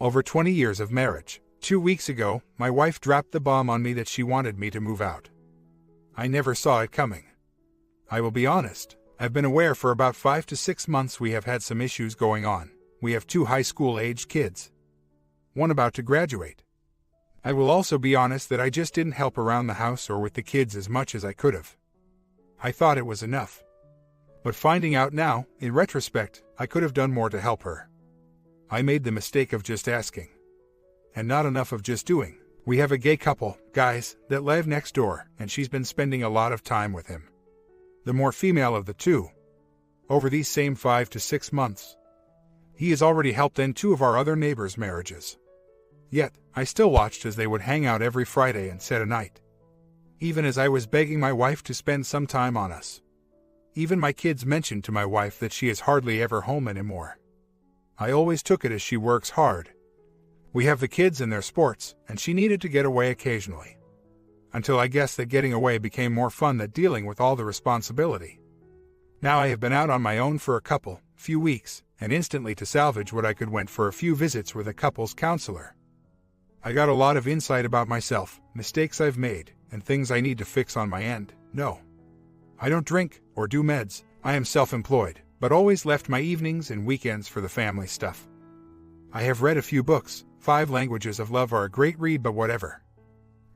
Over 20 years of marriage. 2 weeks ago, my wife dropped the bomb on me that she wanted me to move out. I never saw it coming. I will be honest, I've been aware for about 5 to 6 months we have had some issues going on. We have 2 high school-aged kids. One about to graduate. I will also be honest that I just didn't help around the house or with the kids as much as I could have. I thought it was enough. But finding out now, in retrospect, I could have done more to help her. I made the mistake of just asking. And not enough of just doing. We have a gay couple, guys, that live next door, and she's been spending a lot of time with him. The more female of the two. Over these same 5 to 6 months. He has already helped end 2 of our other neighbors' marriages. Yet, I still watched as they would hang out every Friday and set a night. Even as I was begging my wife to spend some time on us. Even my kids mentioned to my wife that she is hardly ever home anymore. I always took it as she works hard. We have the kids and their sports, and she needed to get away occasionally. Until I guess that getting away became more fun than dealing with all the responsibility. Now I have been out on my own for a few weeks, and instantly to salvage what I could went for a few visits with a couples counselor. I got a lot of insight about myself, mistakes I've made, and things I need to fix on my end. No. I don't drink or do meds. I am self-employed, but always left my evenings and weekends for the family stuff. I have read a few books. 5 Languages of Love are a great read, but whatever.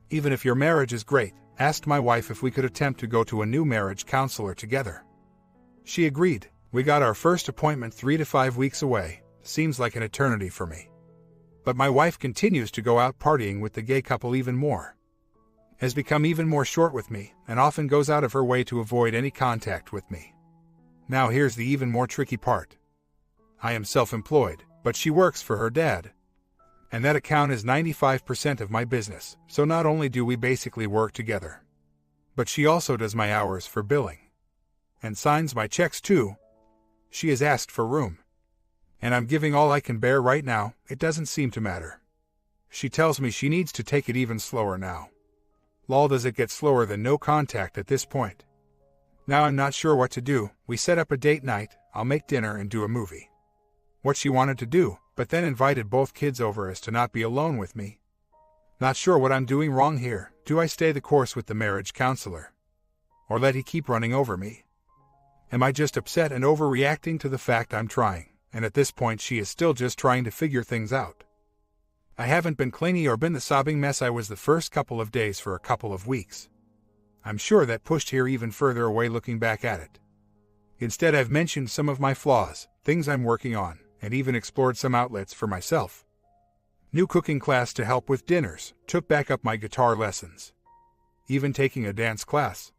Even if your marriage is great, asked my wife if we could attempt to go to a new marriage counselor together. She agreed. We got our first appointment 3 to 5 weeks away. Seems like an eternity for me. But my wife continues to go out partying with the gay couple even more. Has become even more short with me, and often goes out of her way to avoid any contact with me. Now here's the even more tricky part. I am self-employed, but she works for her dad. And that account is 95% of my business, so not only do we basically work together, but she also does my hours for billing. And signs my checks too. She has asked for room. And I'm giving all I can bear right now. It doesn't seem to matter. She tells me she needs to take it even slower now. Lol, does it get slower than no contact at this point? Now I'm not sure what to do. We set up a date night, I'll make dinner and do a movie. What she wanted to do, but then invited both kids over as to not be alone with me. Not sure what I'm doing wrong here. Do I stay the course with the marriage counselor? Or let he keep running over me? Am I just upset and overreacting to the fact I'm trying, and at this point she is still just trying to figure things out? I haven't been clingy or been the sobbing mess I was the first couple of days for a couple of weeks. I'm sure that pushed here even further away looking back at it. Instead, I've mentioned some of my flaws, things I'm working on, and even explored some outlets for myself. New cooking class to help with dinners, took back up my guitar lessons. Even taking a dance class.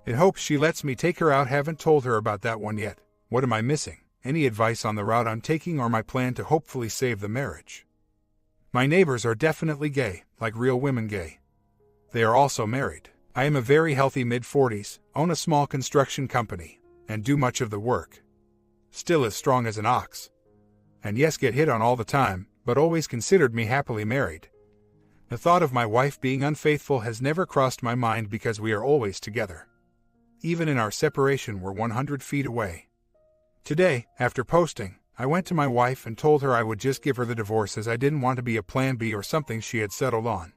In hopes she lets me take her out, haven't told her about that one yet. What am I missing? Any advice on the route I'm taking or my plan to hopefully save the marriage? My neighbors are definitely gay, like real women gay. They are also married. I am a very healthy mid-40s, own a small construction company, and do much of the work. Still as strong as an ox. And yes, get hit on all the time, but always considered me happily married. The thought of my wife being unfaithful has never crossed my mind because we are always together. Even in our separation, we're 100 feet away. Today, after posting, I went to my wife and told her I would just give her the divorce as I didn't want to be a plan B or something she had settled on.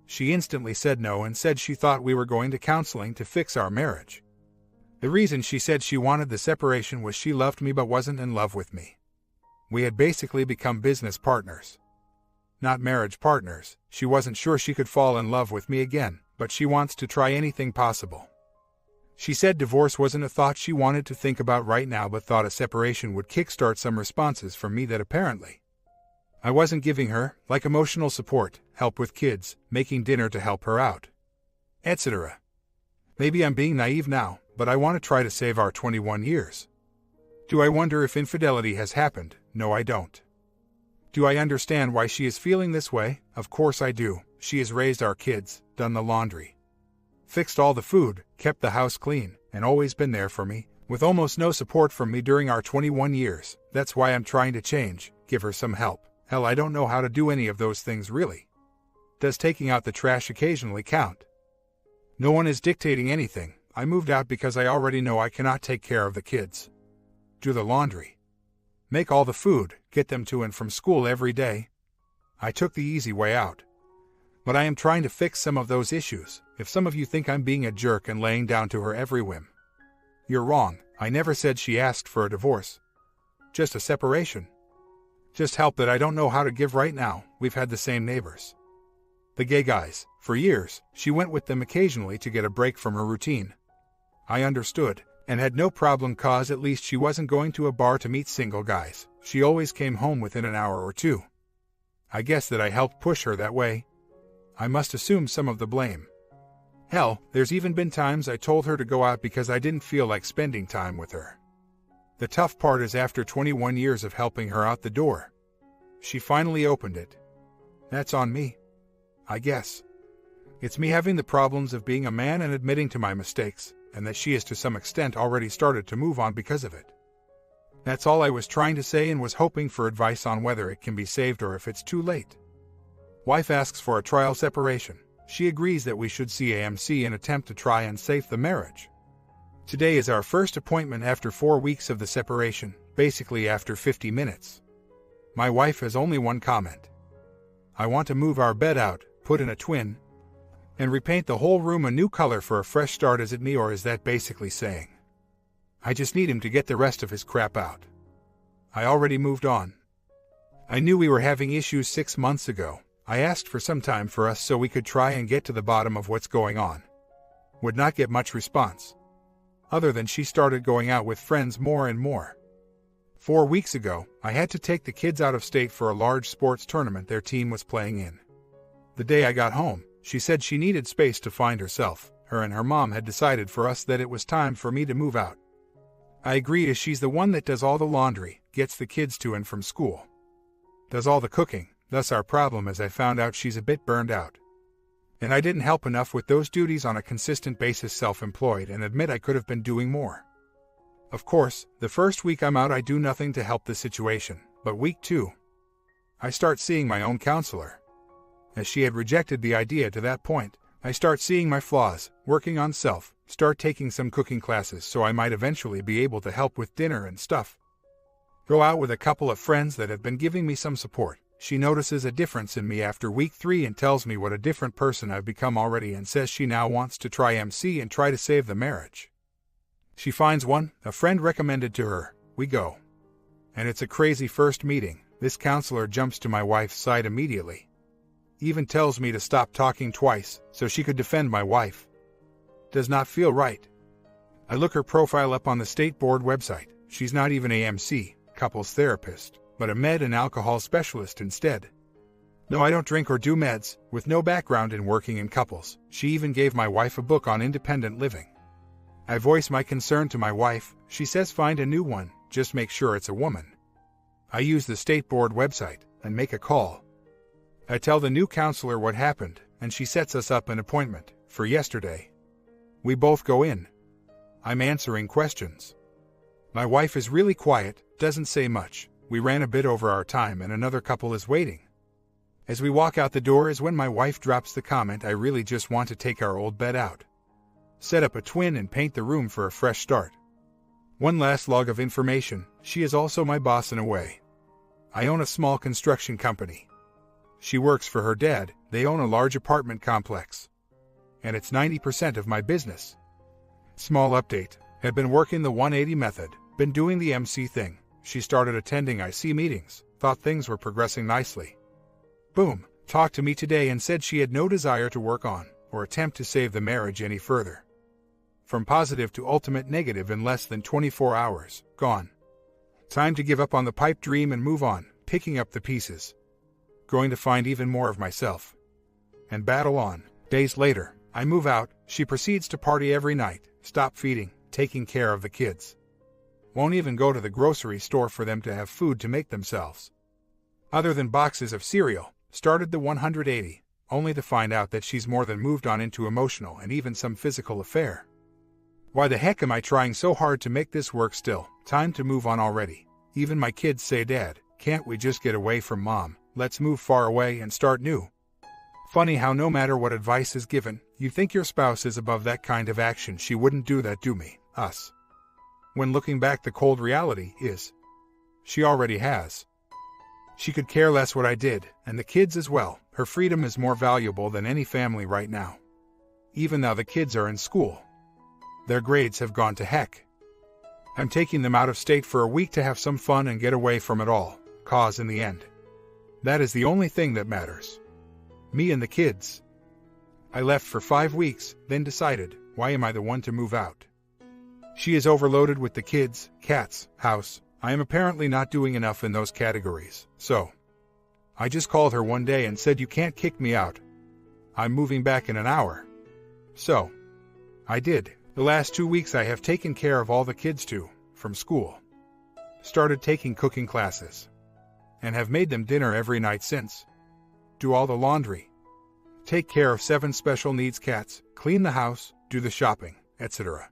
She instantly said no and said she thought we were going to counseling to fix our marriage. The reason she said she wanted the separation was she loved me but wasn't in love with me. We had basically become business partners. Not marriage partners. She wasn't sure she could fall in love with me again, but she wants to try anything possible. She said divorce wasn't a thought she wanted to think about right now, but thought a separation would kickstart some responses from me that apparently I wasn't giving her, like emotional support, help with kids, making dinner to help her out, etc. Maybe I'm being naive now, but I want to try to save our 21 years. Do I wonder if infidelity has happened? No, I don't. Do I understand why she is feeling this way? Of course I do. She has raised our kids, done the laundry, fixed all the food, kept the house clean, and always been there for me, with almost no support from me during our 21 years. That's why I'm trying to change, give her some help. Hell, I don't know how to do any of those things really. Does taking out the trash occasionally count? No one is dictating anything. I moved out because I already know I cannot take care of the kids. Do the laundry. Make all the food, get them to and from school every day. I took the easy way out. But I am trying to fix some of those issues. If some of you think I'm being a jerk and laying down to her every whim, you're wrong. I never said she asked for a divorce. Just a separation. Just help that I don't know how to give right now. We've had the same neighbors. The gay guys. For years, she went with them occasionally to get a break from her routine. I understood, and had no problem cause at least she wasn't going to a bar to meet single guys. She always came home within an hour or two. I guess that I helped push her that way. I must assume some of the blame. Hell, there's even been times I told her to go out because I didn't feel like spending time with her. The tough part is after 21 years of helping her out the door, she finally opened it. That's on me, I guess. It's me having the problems of being a man and admitting to my mistakes, and that she has to some extent already started to move on because of it. That's all I was trying to say and was hoping for advice on whether it can be saved or if it's too late. Wife asks for a trial separation. She agrees that we should see AMC and attempt to try and save the marriage. Today is our first appointment after 4 weeks of the separation, basically after 50 minutes. My wife has only one comment. I want to move our bed out, put in a twin, and repaint the whole room a new color for a fresh start. Is it me, or is that basically saying I just need him to get the rest of his crap out? I already moved on. I knew we were having issues 6 months ago. I asked for some time for us so we could try and get to the bottom of what's going on. Would not get much response, other than she started going out with friends more and more. 4 weeks ago, I had to take the kids out of state for a large sports tournament their team was playing in. The day I got home, she said she needed space to find herself. Her and her mom had decided for us that it was time for me to move out. I agreed, as she's the one that does all the laundry, gets the kids to and from school, does all the cooking. Thus our problem is I found out she's a bit burned out. And I didn't help enough with those duties on a consistent basis, self-employed, and admit I could have been doing more. Of course, the first week I'm out I do nothing to help the situation, but week 2, I start seeing my own counselor. As she had rejected the idea to that point, I start seeing my flaws, working on self, start taking some cooking classes so I might eventually be able to help with dinner and stuff. Go out with a couple of friends that have been giving me some support. She notices a difference in me after week 3 and tells me what a different person I've become already, and says she now wants to try MC and try to save the marriage. She finds one, a friend recommended to her. We go. And it's a crazy first meeting. This counselor jumps to my wife's side immediately. Even tells me to stop talking twice, so she could defend my wife. Does not feel right. I look her profile up on the state board website. She's not even AMC, couples therapist, but a med and alcohol specialist instead. No, I don't drink or do meds, with no background in working in couples. She even gave my wife a book on independent living. I voice my concern to my wife. She says find a new one, just make sure it's a woman. I use the state board website and make a call. I tell the new counselor what happened, and she sets us up an appointment for yesterday. We both go in. I'm answering questions. My wife is really quiet, doesn't say much. We ran a bit over our time and another couple is waiting. As we walk out the door is when my wife drops the comment, I really just want to take our old bed out, set up a twin and paint the room for a fresh start. One last log of information, she is also my boss in a way. I own a small construction company. She works for her dad. They own a large apartment complex. And it's 90% of my business. Small update. Have been working the 180 method. Been doing the MC thing. She started attending IC meetings. Thought things were progressing nicely. Boom. Talked to me today and said she had no desire to work on or attempt to save the marriage any further. From positive to ultimate negative in less than 24 hours. Gone. Time to give up on the pipe dream and move on. Picking up the pieces. Going to find even more of myself. And battle on. Days later, I move out. She proceeds to party every night. Stop feeding, taking care of the kids. Won't even go to the grocery store for them to have food to make themselves. Other than boxes of cereal. Started the 180, only to find out that she's more than moved on into emotional and even some physical affair. Why the heck am I trying so hard to make this work still? Time to move on already. Even my kids say, Dad, can't we just get away from Mom? Let's move far away and start new. Funny how no matter what advice is given, you think your spouse is above that kind of action. She wouldn't do that to me, us. When looking back, the cold reality is, she already has. She could care less what I did, and the kids as well. Her freedom is more valuable than any family right now. Even now the kids are in school. Their grades have gone to heck. I'm taking them out of state for a week to have some fun and get away from it all, 'cause in the end, that is the only thing that matters. Me and the kids. I left for 5 weeks, then decided, why am I the one to move out? She is overloaded with the kids, cats, house. I am apparently not doing enough in those categories, so I just called her one day and said, you can't kick me out. I'm moving back in an hour. So I did. The last 2 weeks I have taken care of all the kids too, from school. Started taking cooking classes. And have made them dinner every night since. Do all the laundry. Take care of 7 special needs cats, clean the house, do the shopping, etc.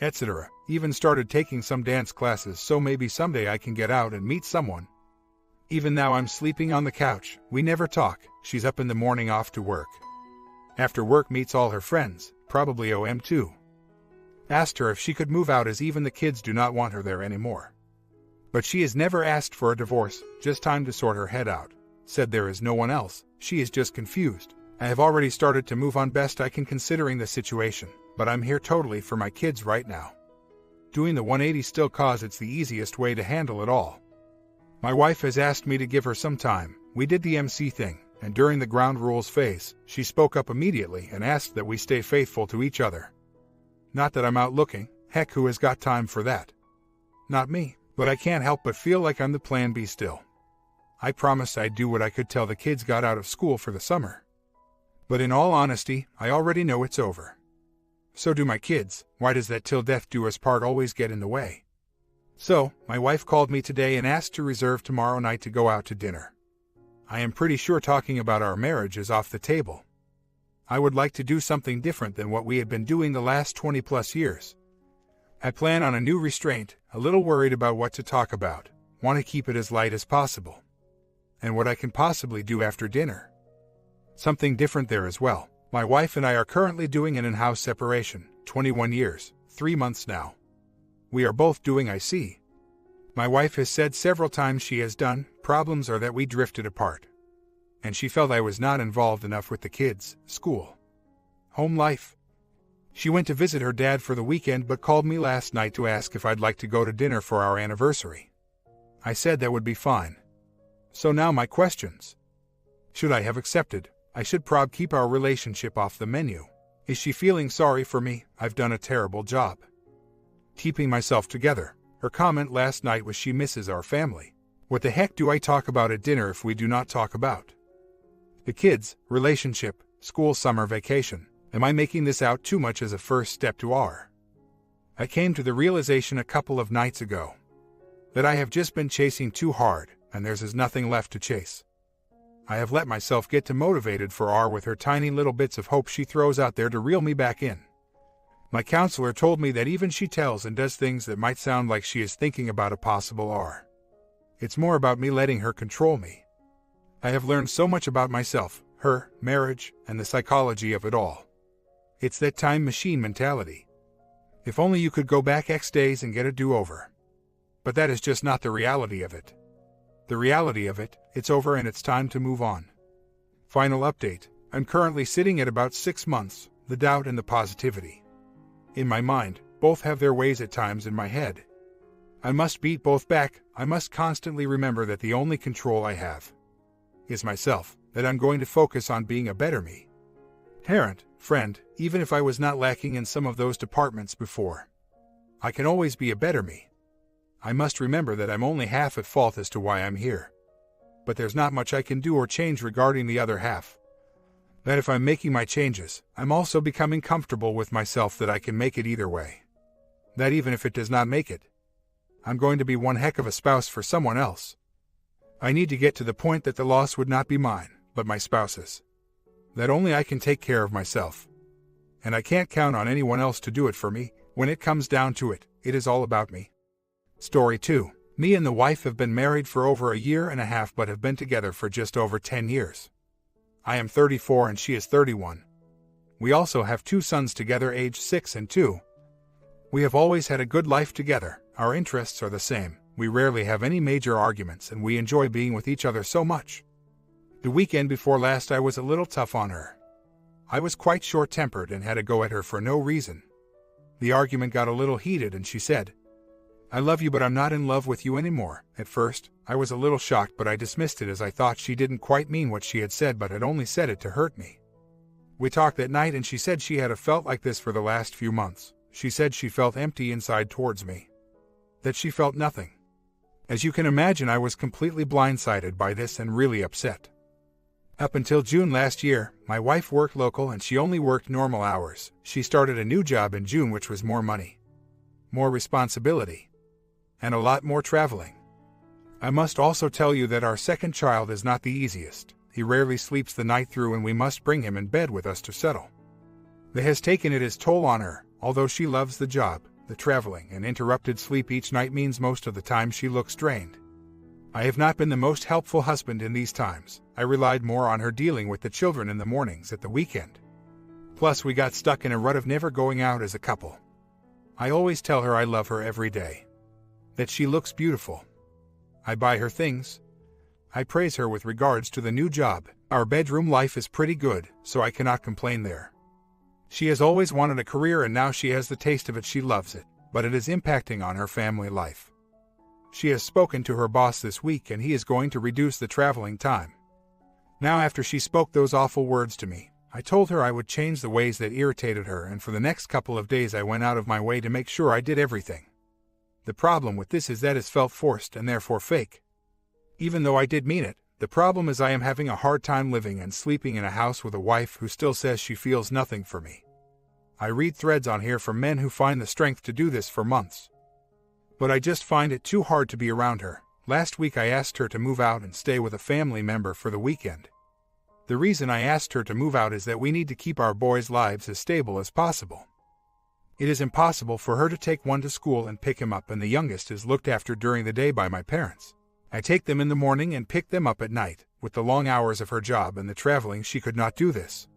etc. Even started taking some dance classes, so maybe someday I can get out and meet someone. Even now I'm sleeping on the couch, we never talk, she's up in the morning off to work. After work meets all her friends, probably OM too. Asked her if she could move out as even the kids do not want her there anymore. But she has never asked for a divorce, just time to sort her head out. Said there is no one else, she is just confused. I have already started to move on best I can considering the situation, but I'm here totally for my kids right now. Doing the 180 still cause it's the easiest way to handle it all. My wife has asked me to give her some time. We did the MC thing, and during the ground rules phase, she spoke up immediately and asked that we stay faithful to each other. Not that I'm out looking, heck who has got time for that? Not me, but I can't help but feel like I'm the plan B still. I promised I'd do what I could till the kids got out of school for the summer. But in all honesty, I already know it's over. So do my kids. Why does that till death do us part always get in the way? So, my wife called me today and asked to reserve tomorrow night to go out to dinner. I am pretty sure talking about our marriage is off the table. I would like to do something different than what we had been doing the last 20 plus years. I plan on a new restraint, a little worried about what to talk about, want to keep it as light as possible. And what I can possibly do after dinner. Something different there as well. My wife and I are currently doing an in-house separation, 21 years, 3 months now. We are both doing IC. My wife has said several times she has done, problems are that we drifted apart. And she felt I was not involved enough with the kids, school, home life. She went to visit her dad for the weekend but called me last night to ask if I'd like to go to dinner for our anniversary. I said that would be fine. So now my questions. Should I have accepted? I should keep our relationship off the menu. Is she feeling sorry for me? I've done a terrible job keeping myself together. Her comment last night was she misses our family. What the heck do I talk about at dinner if we do not talk about the kids, relationship, school, summer vacation? Am I making this out too much as a first step to our? I came to the realization a couple of nights ago that I have just been chasing too hard, and there's nothing left to chase. I have let myself get too motivated for R with her tiny little bits of hope she throws out there to reel me back in. My counselor told me that even she tells and does things that might sound like she is thinking about a possible R. It's more about me letting her control me. I have learned so much about myself, her, marriage, and the psychology of it all. It's that time machine mentality. If only you could go back X days and get a do-over. But that is just not the reality of it. The reality of it, it's over and it's time to move on. Final update, I'm currently sitting at about 6 months, the doubt and the positivity. In my mind, both have their ways at times in my head. I must beat both back. I must constantly remember that the only control I have is myself, that I'm going to focus on being a better me. Parent, friend, even if I was not lacking in some of those departments before. I can always be a better me. I must remember that I'm only half at fault as to why I'm here. But there's not much I can do or change regarding the other half. That if I'm making my changes, I'm also becoming comfortable with myself that I can make it either way. That even if it does not make it, I'm going to be one heck of a spouse for someone else. I need to get to the point that the loss would not be mine, but my spouse's. That only I can take care of myself. And I can't count on anyone else to do it for me. When it comes down to it, it is all about me. Story 2. Me and the wife have been married for over 1.5 years but have been together for just over 10 years. I am 34 and she is 31. We also have 2 sons together aged 6 and 2. We have always had a good life together. Our interests are the same. We rarely have any major arguments and we enjoy being with each other so much. The weekend before last I was a little tough on her. I was quite short-tempered and had a go at her for no reason. The argument got a little heated and she said, "I love you but I'm not in love with you anymore." At first, I was a little shocked but I dismissed it as I thought she didn't quite mean what she had said but had only said it to hurt me. We talked that night and she said she had felt like this for the last few months. She said she felt empty inside towards me. That she felt nothing. As you can imagine, I was completely blindsided by this and really upset. Up until June last year, my wife worked local and she only worked normal hours. She started a new job in June which was more money, more responsibility, and a lot more traveling. I must also tell you that our second child is not the easiest. He rarely sleeps the night through and we must bring him in bed with us to settle. That has taken its toll on her. Although she loves the job, the traveling and interrupted sleep each night means most of the time she looks drained. I have not been the most helpful husband in these times. I relied more on her dealing with the children in the mornings at the weekend. Plus we got stuck in a rut of never going out as a couple. I always tell her I love her every day. That she looks beautiful. I buy her things. I praise her with regards to the new job. Our bedroom life is pretty good, so I cannot complain there. She has always wanted a career and now she has the taste of it. She loves it, but it is impacting on her family life. She has spoken to her boss this week and he is going to reduce the traveling time. Now after she spoke those awful words to me, I told her I would change the ways that irritated her and for the next couple of days I went out of my way to make sure I did everything. The problem with this is that it felt forced and therefore fake. Even though I did mean it, the problem is I am having a hard time living and sleeping in a house with a wife who still says she feels nothing for me. I read threads on here from men who find the strength to do this for months. But I just find it too hard to be around her. Last week I asked her to move out and stay with a family member for the weekend. The reason I asked her to move out is that we need to keep our boys' lives as stable as possible. It is impossible for her to take one to school and pick him up and the youngest is looked after during the day by my parents. I take them in the morning and pick them up at night. With the long hours of her job and the traveling she could not do this.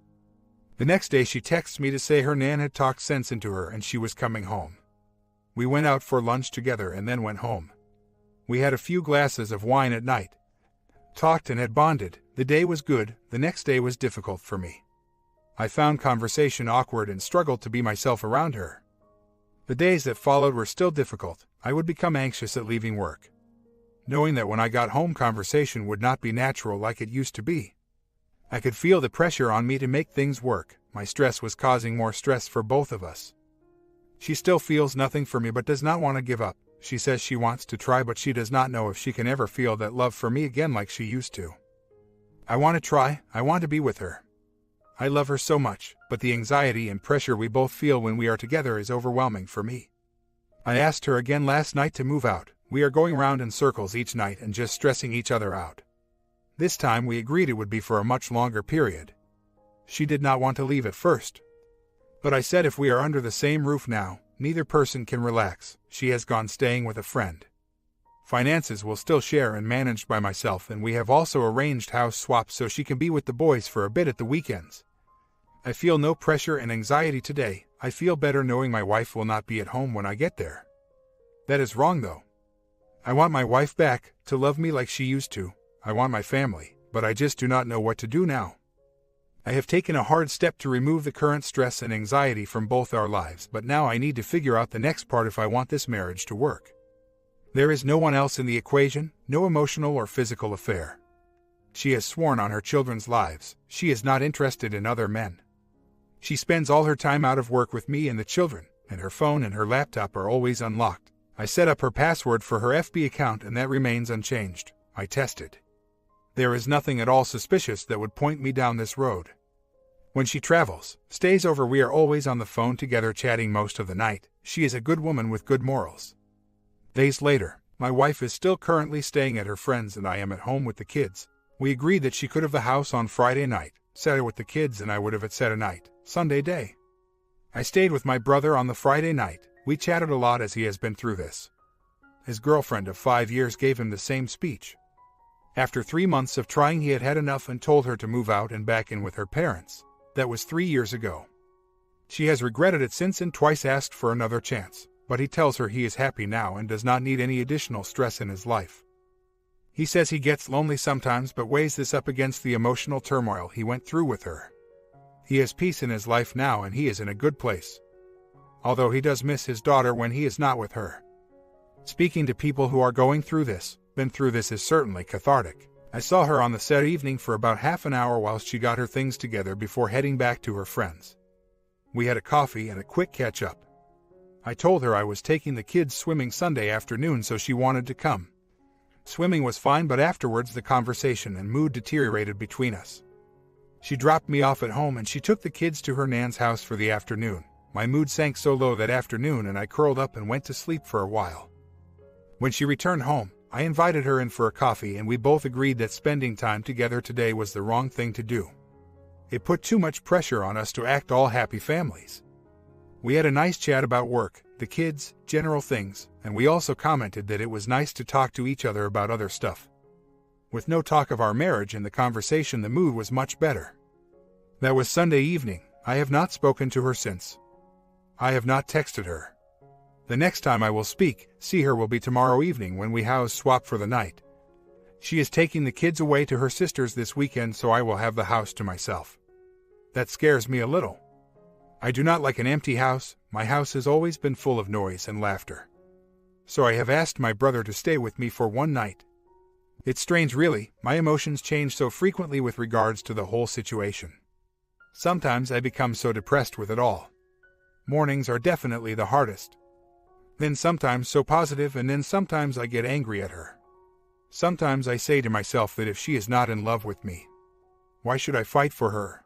The next day she texts me to say her nan had talked sense into her and she was coming home. We went out for lunch together and then went home. We had a few glasses of wine at night. Talked and had bonded. The day was good, the next day was difficult for me. I found conversation awkward and struggled to be myself around her. The days that followed were still difficult. I would become anxious at leaving work, knowing that when I got home conversation would not be natural like it used to be. I could feel the pressure on me to make things work. My stress was causing more stress for both of us. She still feels nothing for me but does not want to give up. She says she wants to try but she does not know if she can ever feel that love for me again like she used to. I want to try, I want to be with her. I love her so much, but the anxiety and pressure we both feel when we are together is overwhelming for me. I asked her again last night to move out. We are going round in circles each night and just stressing each other out. This time we agreed it would be for a much longer period. She did not want to leave at first. But I said if we are under the same roof now, neither person can relax. She has gone staying with a friend. Finances will still share and managed by myself and we have also arranged house swaps so she can be with the boys for a bit at the weekends. I feel no pressure and anxiety today. I feel better knowing my wife will not be at home when I get there. That is wrong though. I want my wife back, to love me like she used to. I want my family, but I just do not know what to do now. I have taken a hard step to remove the current stress and anxiety from both our lives, but now I need to figure out the next part if I want this marriage to work. There is no one else in the equation, no emotional or physical affair. She has sworn on her children's lives. She is not interested in other men. She spends all her time out of work with me and the children, and her phone and her laptop are always unlocked. I set up her password for her FB account and that remains unchanged. I tested. There is nothing at all suspicious that would point me down this road. When she travels, stays over, we are always on the phone together chatting most of the night. She is a good woman with good morals. Days later, my wife is still currently staying at her friend's and I am at home with the kids. We agreed that she could have the house on Friday night, Saturday with the kids and I would have it Saturday night, Sunday day. I stayed with my brother on the Friday night. We chatted a lot as he has been through this. His girlfriend of 5 years gave him the same speech. After 3 months of trying he had had enough and told her to move out and back in with her parents. That was 3 years ago. She has regretted it since and twice asked for another chance, but he tells her he is happy now and does not need any additional stress in his life. He says he gets lonely sometimes but weighs this up against the emotional turmoil he went through with her. He has peace in his life now and he is in a good place, although he does miss his daughter when he is not with her. Speaking to people who are been through this is certainly cathartic. I saw her on the said evening for about half an hour whilst she got her things together before heading back to her friends. We had a coffee and a quick catch-up. I told her I was taking the kids swimming Sunday afternoon, so she wanted to come. Swimming was fine, but afterwards the conversation and mood deteriorated between us. She dropped me off at home and she took the kids to her nan's house for the afternoon. My mood sank so low that afternoon and I curled up and went to sleep for a while. When she returned home, I invited her in for a coffee and we both agreed that spending time together today was the wrong thing to do. It put too much pressure on us to act all happy families. We had a nice chat about work, the kids, general things, and we also commented that it was nice to talk to each other about other stuff. With no talk of our marriage in the conversation, the mood was much better. That was Sunday evening. I have not spoken to her since. I have not texted her. The next time I will see her will be tomorrow evening when we house swap for the night. She is taking the kids away to her sister's this weekend, so I will have the house to myself. That scares me a little. I do not like an empty house. My house has always been full of noise and laughter. So I have asked my brother to stay with me for one night. It's strange really, my emotions change so frequently with regards to the whole situation. Sometimes I become so depressed with it all. Mornings are definitely the hardest. Then sometimes so positive, and then sometimes I get angry at her. Sometimes I say to myself that if she is not in love with me, why should I fight for her?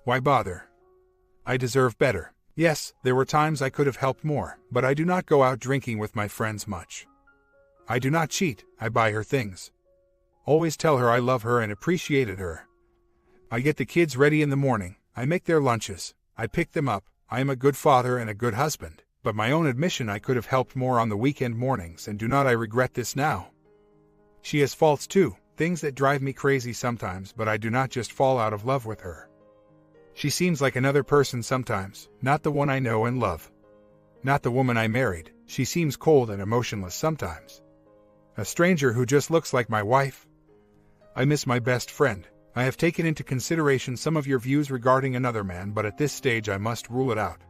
Why bother? I deserve better. Yes, there were times I could have helped more, but I do not go out drinking with my friends much. I do not cheat, I buy her things. Always tell her I love her and appreciated her. I get the kids ready in the morning, I make their lunches, I pick them up, I am a good father and a good husband, but my own admission I could have helped more on the weekend mornings, and do not I regret this now? She has faults too, things that drive me crazy sometimes, but I do not just fall out of love with her. She seems like another person sometimes, not the one I know and love. Not the woman I married. She seems cold and emotionless sometimes. A stranger who just looks like my wife. I miss my best friend. I have taken into consideration some of your views regarding another man, but at this stage I must rule it out.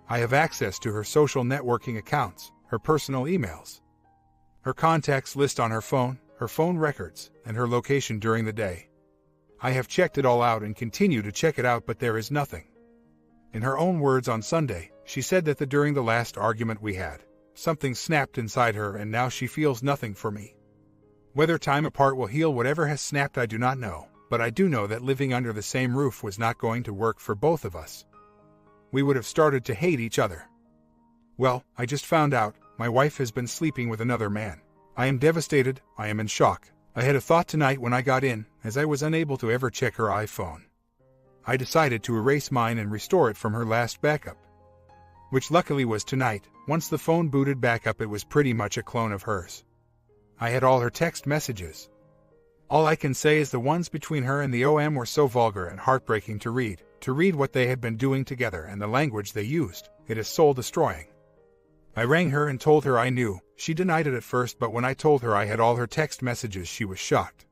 I have access to her social networking accounts, her personal emails, her contacts list on her phone records, and her location during the day. I have checked it all out and continue to check it out, but there is nothing. In her own words on Sunday, she said that during the last argument we had, something snapped inside her and now she feels nothing for me. Whether time apart will heal whatever has snapped I do not know, but I do know that living under the same roof was not going to work for both of us. We would have started to hate each other. Well, I just found out, my wife has been sleeping with another man. I am devastated, I am in shock. I had a thought tonight when I got in, as I was unable to ever check her iPhone. I decided to erase mine and restore it from her last backup, which luckily was tonight. Once the phone booted back up, it was pretty much a clone of hers. I had all her text messages. All I can say is the ones between her and the OM were so vulgar and heartbreaking to read what they had been doing together and the language they used. It is soul-destroying. I rang her and told her I knew. She denied it at first, but when I told her I had all her text messages, she was shocked.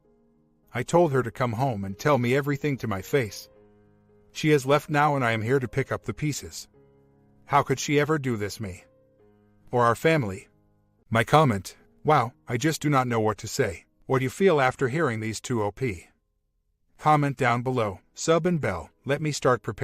I told her to come home and tell me everything to my face. She has left now and I am here to pick up the pieces. How could she ever do this me? Or our family? My comment: wow, I just do not know what to say. What do you feel after hearing these two OP? Comment down below, sub and bell, let me start preparing.